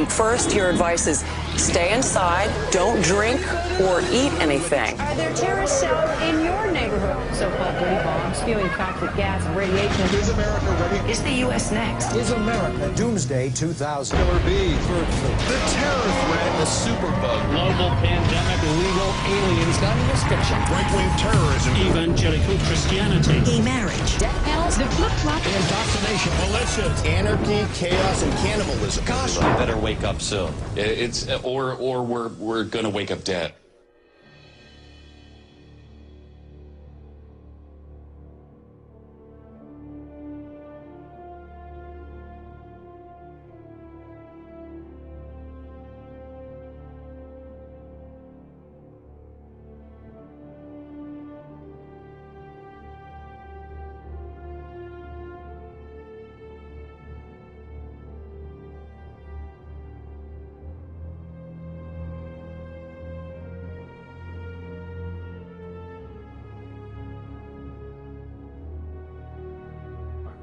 First, your advice is stay inside, don't drink or eat anything. Are there terrorist cells in your neighborhood? So-called dirty bombs spewing toxic gas and radiation. Is America ready? Is the U.S. next? Is America Doomsday 2000? Killer bees, the terror threat, the superbug, global pandemic, illegal aliens, communist fiction, right-wing terrorism, evangelical Christianity, gay marriage, death panels, the flip-flop, Indoctrination, militias, anarchy, chaos, and cannibalism. Gosh, we better wake up soon. Or we're gonna wake up dead.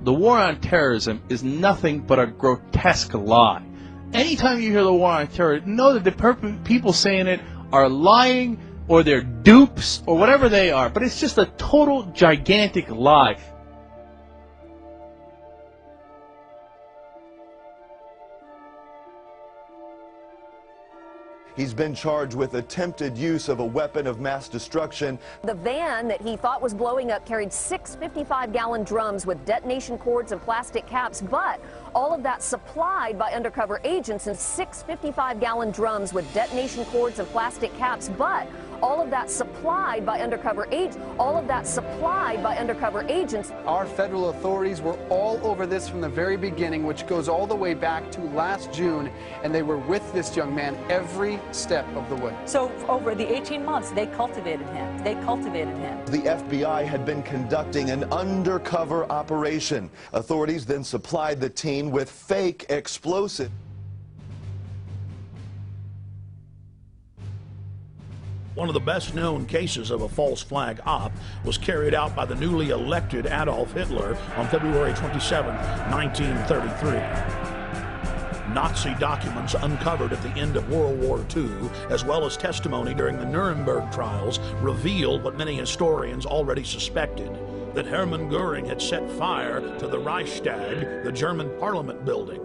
The war on terrorism is nothing but a grotesque lie. Anytime you hear the war on terror, know that the people saying it are lying or they're dupes or whatever they are, but it's just a total gigantic lie. He's been charged with attempted use of a weapon of mass destruction. The van that he thought was blowing up carried 6 55-gallon drums with detonation cords and plastic caps, but all of that supplied by undercover agents, and 6 55-gallon drums with detonation cords and plastic caps, but all of that supplied by undercover agents. Our federal authorities were all over this from the very beginning, which goes all the way back to last June, and they were with this young man every step of the way. So over the 18 months, they cultivated him. The FBI had been conducting an undercover operation. Authorities then supplied the team with fake explosives. One of the best-known cases of a false flag op was carried out by the newly elected Adolf Hitler on February 27, 1933. Nazi documents uncovered at the end of World War II, as well as testimony during the Nuremberg trials, revealed what many historians already suspected, that Hermann Goering had set fire to the Reichstag, the German parliament building.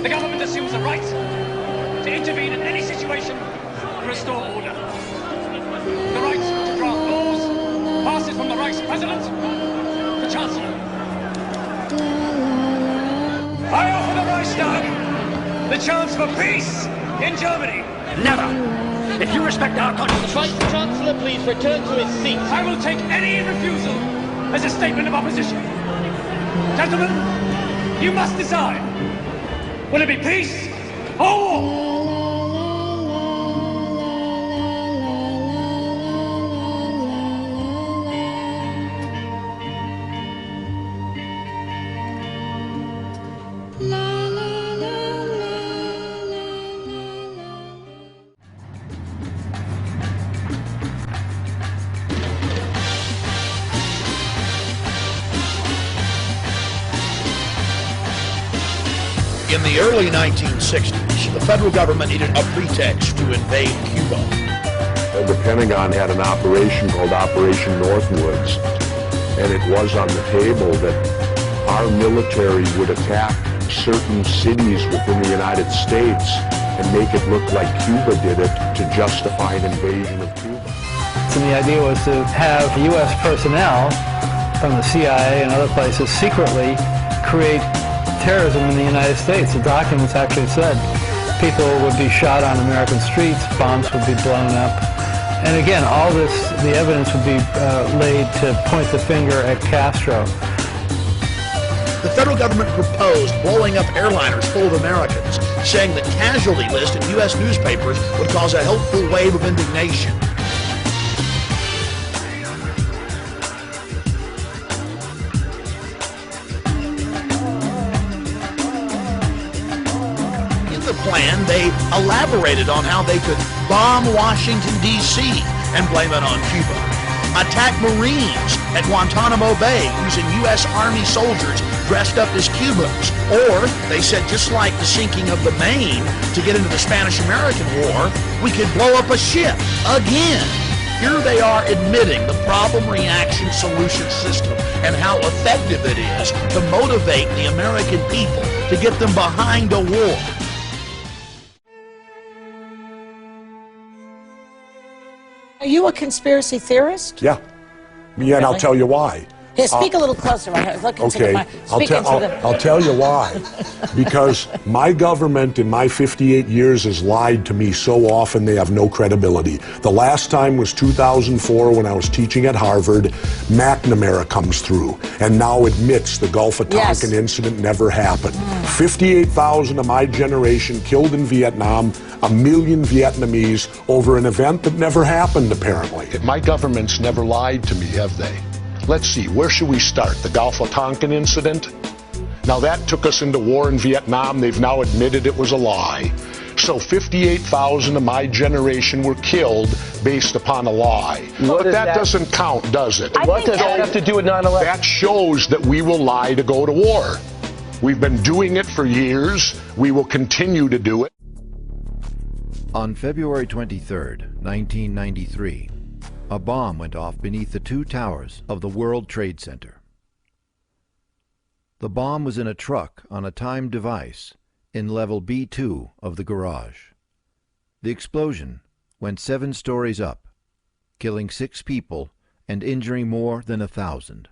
The government assumes the right to intervene in any situation to restore order. The right to draft laws passes from the Reich's president to chancellor. I offer the Reichstag the chance for peace in Germany. Never. If you respect our country, the Vice Chancellor, please return to his seat. I will take any refusal as a statement of opposition. Gentlemen, you must decide. Will it be peace or war? In the early 1960s, the federal government needed a pretext to invade Cuba. The Pentagon had an operation called Operation Northwoods, and it was on the table that our military would attack certain cities within the United States and make it look like Cuba did it to justify an invasion of Cuba. And the idea was to have U.S. personnel from the CIA and other places secretly create terrorism in the United States. The documents actually said people would be shot on American streets, bombs would be blown up, and again, all this, the evidence would be laid to point the finger at Castro. The federal government proposed blowing up airliners full of Americans saying the casualty list in U.S. newspapers would cause a helpful wave of indignation. Plan, they elaborated on how they could bomb Washington, D.C. and blame it on Cuba. Attack Marines at Guantanamo Bay using U.S. Army soldiers dressed up as Cubans. Or, they said, just like the sinking of the Maine to get into the Spanish-American War, we could blow up a ship again. Here they are admitting the problem-reaction-solution system and how effective it is to motivate the American people to get them behind a war. Are you a conspiracy theorist? Yeah. Yeah, and I'll tell you why. Yeah, speak a little closer. Okay, I'll tell you why. Because my government in my 58 years has lied to me so often they have no credibility. The last time was 2004 when I was teaching at Harvard. McNamara comes through and now admits the Gulf of Tonkin incident never happened. 58,000 of my generation killed in Vietnam, 1 million Vietnamese over an event that never happened, apparently. My government's never lied to me, have they? Let's see, where should we start? The Gulf of Tonkin incident? Now that took us into war in Vietnam. They've now admitted it was a lie. So 58,000 of my generation were killed based upon a lie. But that doesn't count, does it? What does that have to do with 9/11? That shows that we will lie to go to war. We've been doing it for years. We will continue to do it. On February 23rd, 1993, a bomb went off beneath the two towers of the World Trade Center. The bomb was in a truck on a timed device in level B2 of the garage. The explosion went 7 stories up, killing 6 people and injuring more than 1,000.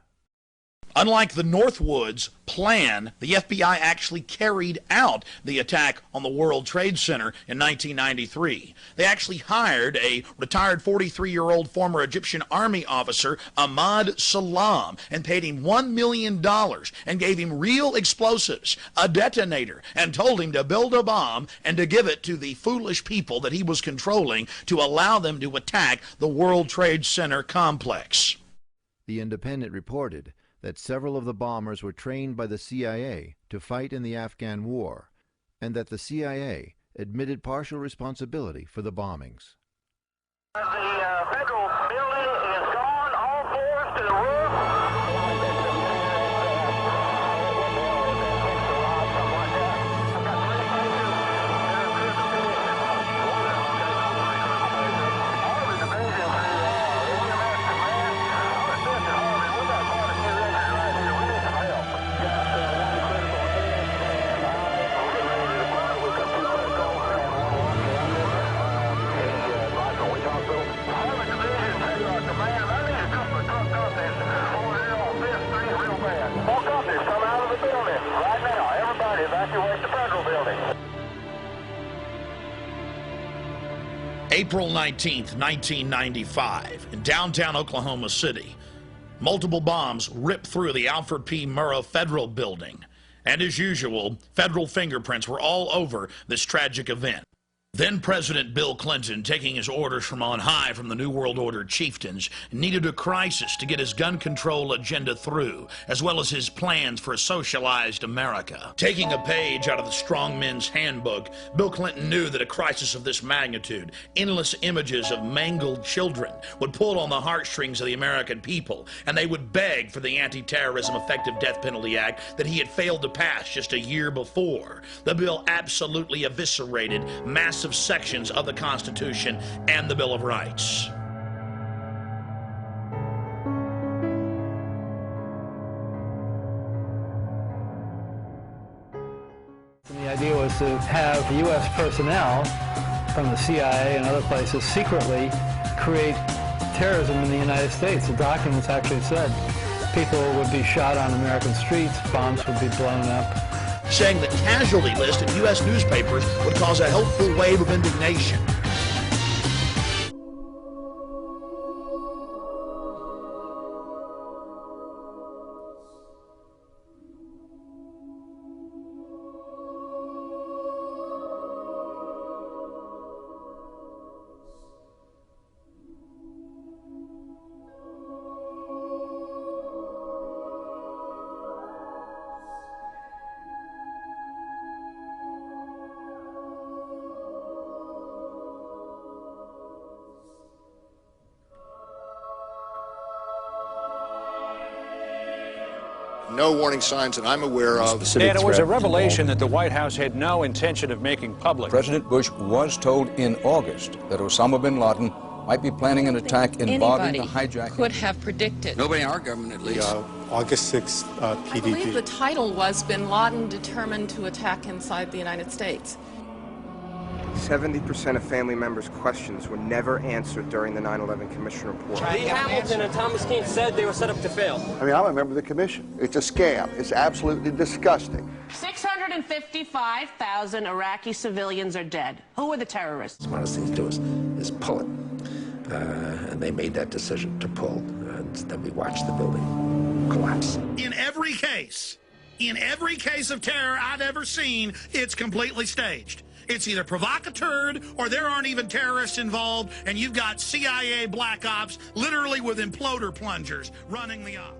Unlike the Northwoods plan, the FBI actually carried out the attack on the World Trade Center in 1993. They actually hired a retired 43-year-old former Egyptian army officer, Ahmad Salam, and paid him $1 million and gave him real explosives, a detonator, and told him to build a bomb and to give it to the foolish people that he was controlling to allow them to attack the World Trade Center complex. The Independent reported that several of the bombers were trained by the CIA to fight in the Afghan war, and that the CIA admitted partial responsibility for the bombings. The federal building is gone, all floors to the roof. April 19th, 1995, in downtown Oklahoma City, multiple bombs ripped through the Alfred P. Murrah Federal Building. And as usual, federal fingerprints were all over this tragic event. Then President Bill Clinton, taking his orders from on high from the New World Order chieftains, needed a crisis to get his gun control agenda through, as well as his plans for a socialized America. Taking a page out of the Strongmen's Handbook, Bill Clinton knew that a crisis of this magnitude, endless images of mangled children, would pull on the heartstrings of the American people, and they would beg for the Anti-Terrorism Effective Death Penalty Act that he had failed to pass just a year before. The bill absolutely eviscerated massive sections of the Constitution and the Bill of Rights. The idea was to have U.S. personnel from the CIA and other places secretly create terrorism in the United States. The documents actually said people would be shot on American streets, bombs would be blown up. Saying the casualty list in U.S. newspapers would cause a helpful wave of indignation. no warning signs that I'm aware of. And it was a revelation that the White House had no intention of making public. President Bush was told in August that Osama bin Laden might be planning an attack involving the hijacking. Could have predicted. Nobody in our government, at least. August 6th, PDP. I believe the title was Bin Laden determined to attack inside the United States. 70% of family members' questions were never answered during the 9/11 Commission report. Lee Hamilton and Thomas Keane said they were set up to fail. I mean, I'm a member of the commission. It's a scam. It's absolutely disgusting. 655,000 Iraqi civilians are dead. Who are the terrorists? The smartest thing to do is pull it. And they made that decision to pull. And then we watched the building collapse. In every case of terror I've ever seen, it's completely staged. It's either provocateur or there aren't even terrorists involved, and you've got CIA black ops literally with imploder plungers running the op.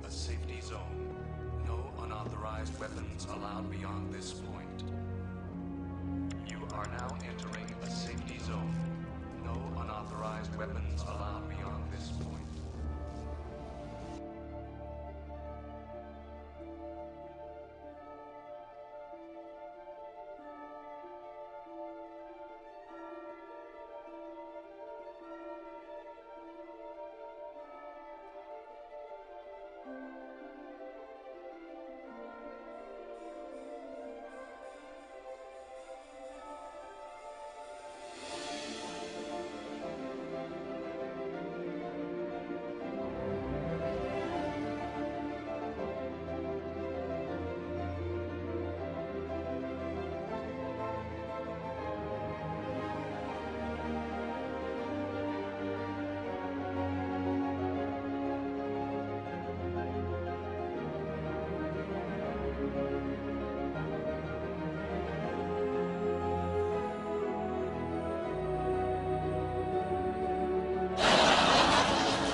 A safety zone. No unauthorized weapons allowed beyond this point. You are now entering a safety zone. No unauthorized weapons allowed beyond this point.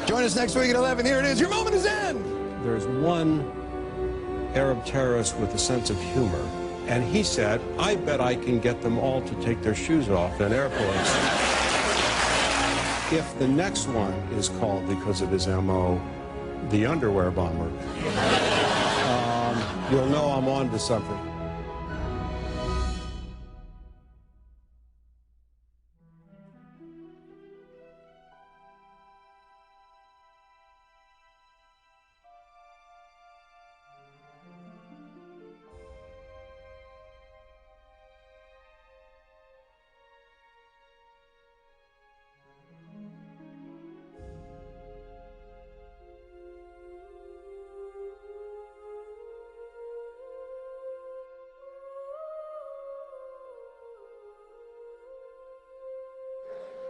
Join us next week at 11. Here it is. Your moment is in. There's one Arab terrorist with a sense of humor, and he said, I bet I can get them all to take their shoes off in airports. If the next one is called, because of his MO, the underwear bomber, you'll know I'm on to something.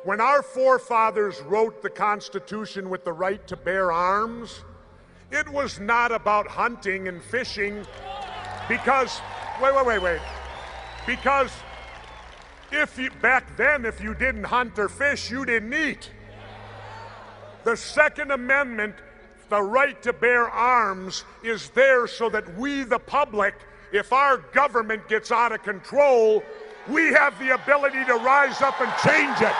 When our forefathers wrote the Constitution with the right to bear arms, it was not about hunting and fishing because, wait. Because back then, if you didn't hunt or fish, you didn't eat. The Second Amendment, the right to bear arms, is there so that we, the public, if our government gets out of control, we have the ability to rise up and change it.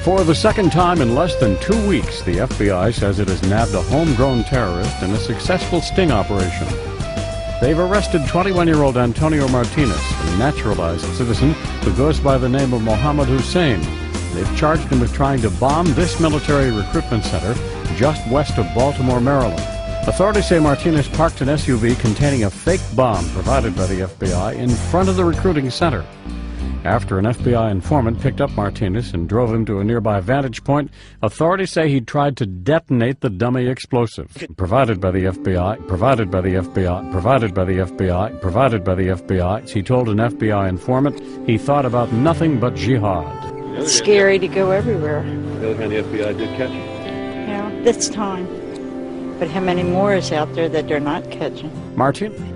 For the second time in less than 2 weeks, the FBI says it has nabbed a homegrown terrorist in a successful sting operation. They've arrested 21-year-old Antonio Martinez, a naturalized citizen who goes by the name of Mohammed Hussein. They've charged him with trying to bomb this military recruitment center just west of Baltimore, Maryland. Authorities say Martinez parked an SUV containing a fake bomb provided by the FBI in front of the recruiting center. After an FBI informant picked up Martinez and drove him to a nearby vantage point, authorities say he tried to detonate the dummy explosive. Provided by the FBI, he told an FBI informant he thought about nothing but jihad. It's scary to go everywhere. On the other hand, the FBI did catch him. Yeah, this time. But how many more is out there that they're not catching? Martin?